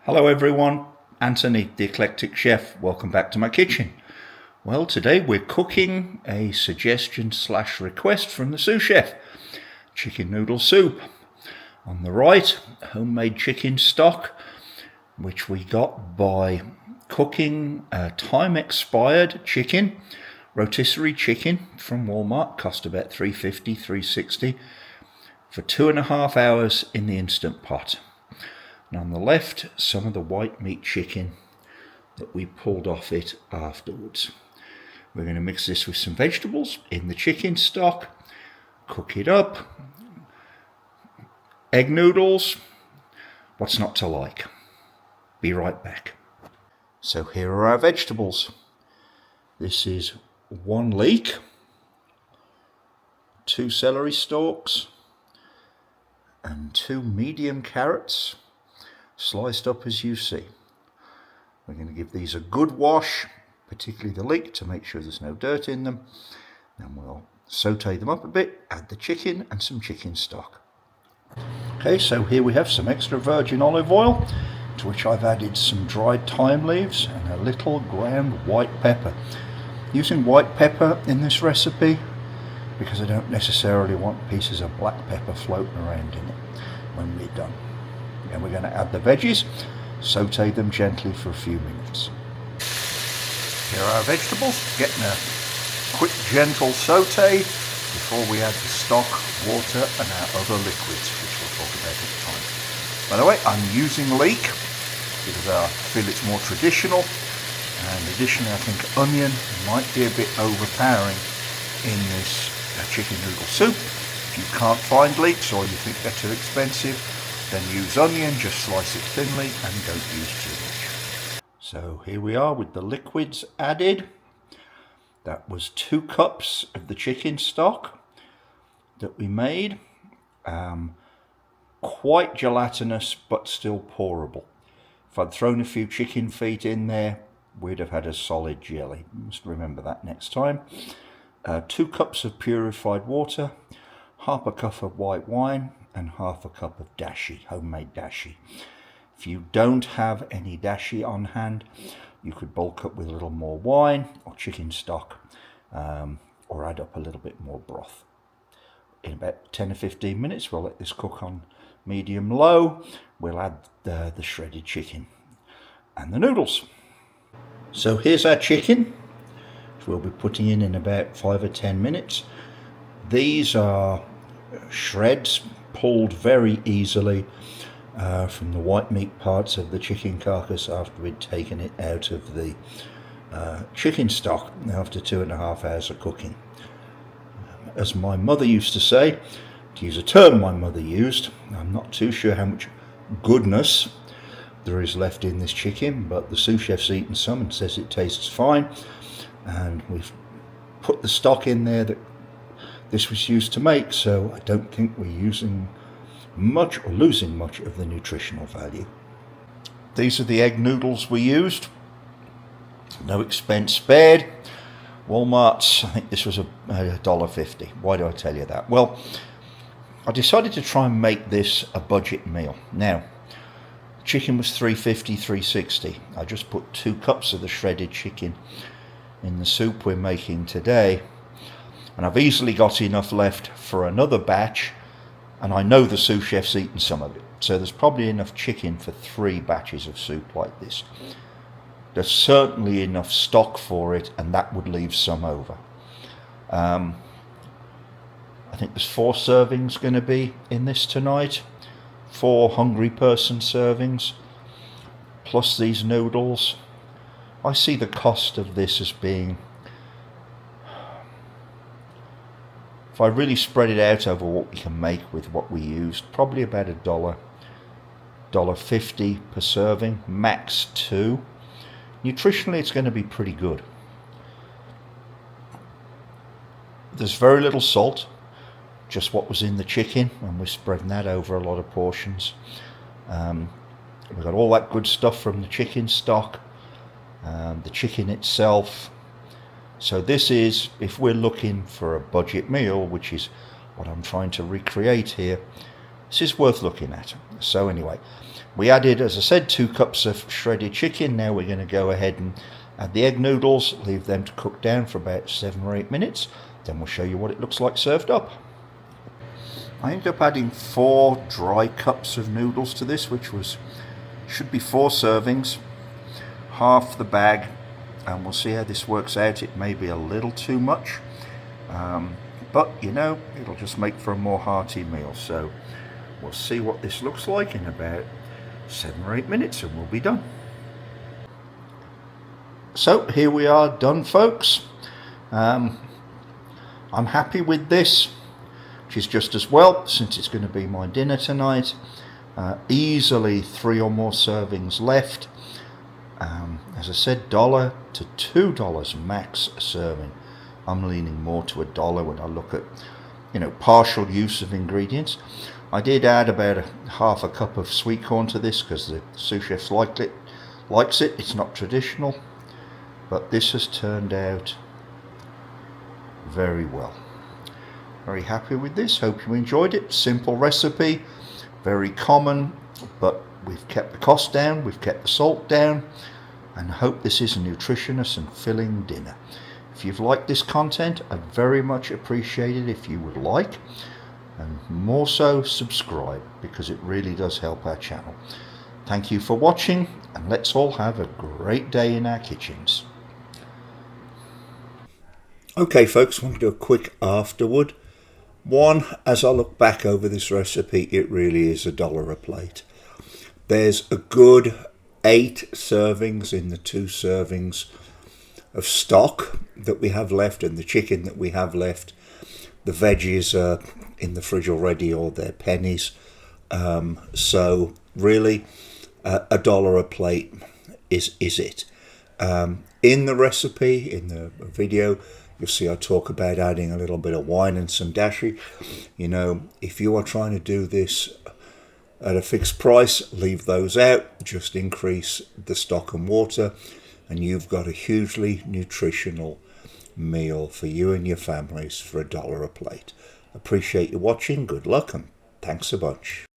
Hello everyone, Anthony the Eclectic Chef. Welcome back to my kitchen. Well, today we're cooking a suggestion / request from the sous chef. Chicken noodle soup. On the right, homemade chicken stock, which we got by cooking a time expired chicken, rotisserie chicken from Wal Mart, cost about $3.50, $3.60, for 2.5 hours in the Instant Pot. And on the left, some of the white meat chicken that we pulled off it afterwards. We're going to mix this with some vegetables in the chicken stock, cook it up. Egg noodles, what's not to like? Be right back. So here are our vegetables. This is 1 leek, 2 celery stalks, and 2 medium carrots, sliced up as you see. We're going to give these a good wash, particularly the leek, to make sure there's no dirt in them. Then we'll saute them up a bit, add the chicken and some chicken stock. Okay, so here we have some extra virgin olive oil, to which I've added some dried thyme leaves and a little ground white pepper. Using white pepper in this recipe because I don't necessarily want pieces of black pepper floating around in it when we're done. And we're going to add the veggies, saute them gently for a few minutes. Here are our vegetables, getting a quick gentle saute before we add the stock, water and our other liquids, which we'll talk about at the time. By the way, I'm using leek because I feel it's more traditional, and additionally I think onion might be a bit overpowering in this chicken noodle soup. If you can't find leeks or you think they're too expensive, then use onion, just slice it thinly and don't use too much. So here we are with the liquids added. That was 2 cups of the chicken stock that we made. Quite gelatinous but still pourable. If I'd thrown a few chicken feet in there, we'd have had a solid jelly. Must remember that next time. 2 cups of purified water, half a cup of white wine, and half a cup of dashi, homemade dashi. If you don't have any dashi on hand, you could bulk up with a little more wine or chicken stock, or add up a little bit more broth. In about 10 or 15 minutes, we'll let this cook on medium low. We'll add the shredded chicken and the noodles. So here's our chicken, which we'll be putting in about 5 or 10 minutes. These are shreds, pulled very easily from the white meat parts of the chicken carcass after we'd taken it out of the chicken stock after 2.5 hours of cooking. As my mother used to say, to use a term my mother used, I'm not too sure how much goodness there is left in this chicken, but the sous chef's eaten some and says it tastes fine, and we've put the stock in there that this was used to make, so I don't think we're using much or losing much of the nutritional value. These are the egg noodles we used. No expense spared. Wal Mart's, I think this was $1.50. Why do I tell you that? Well, I decided to try and make this a budget meal. Now, chicken was $3.50, $3.60. I just put 2 cups of the shredded chicken in the soup we're making today, and I've easily got enough left for another batch, and I know the sous chef's eaten some of it, so there's probably enough chicken for 3 batches of soup like this. There's certainly enough stock for it, and that would leave some over. I think there's 4 servings going to be in this tonight, 4 hungry person servings, plus these noodles. I see the cost of this as being, if I really spread it out over what we can make with what we used, probably about $1.50 per serving, max 2. Nutritionally, it's going to be pretty good. There's very little salt, just what was in the chicken, and we're spreading that over a lot of portions. We've got all that good stuff from the chicken stock, the chicken itself. So this is, if we're looking for a budget meal, which is what I'm trying to recreate here, This is worth looking at. So anyway, we added, as I said, 2 cups of shredded chicken. Now we're going to go ahead and add the egg noodles, leave them to cook down for about 7 or 8 minutes. Then we'll show you what it looks like served up. I ended up adding 4 dry cups of noodles to this, which should be 4 servings, half the bag, and we'll see how this works out. It may be a little too much, but you know, it'll just make for a more hearty meal. So we'll see what this looks like in about 7 or 8 minutes and we'll be done. So here we are done, folks. I'm happy with this, which is just as well since it's going to be my dinner tonight. Easily 3 or more servings left. As I said, $1 to $2 max a serving. I'm leaning more to $1 when I look at, you know, partial use of ingredients. I did add about half a cup of sweet corn to this because the sous chef likes it. It's not traditional, but this has turned out very well. Very happy with this. Hope you enjoyed it. Simple recipe, very common, but we've kept the cost down, we've kept the salt down, and hope this is a nutritious and filling dinner. If you've liked this content, I'd very much appreciate it if you would like, and more so subscribe, because it really does help our channel. Thank you for watching, and let's all have a great day in our kitchens. Okay folks, I want to do a quick afterward. One, as I look back over this recipe, it really is $1 a plate. There's a good 8 servings in the 2 servings of stock that we have left and the chicken that we have left. The veggies are in the fridge already, or they're pennies. So really, $1 a plate is it. In the recipe, in the video, you'll see I talk about adding a little bit of wine and some dashi. You know, if you are trying to do this at a fixed price, leave those out. Just increase the stock and water, and you've got a hugely nutritional meal for you and your families for $1 a plate. Appreciate you watching. Good luck and thanks a bunch.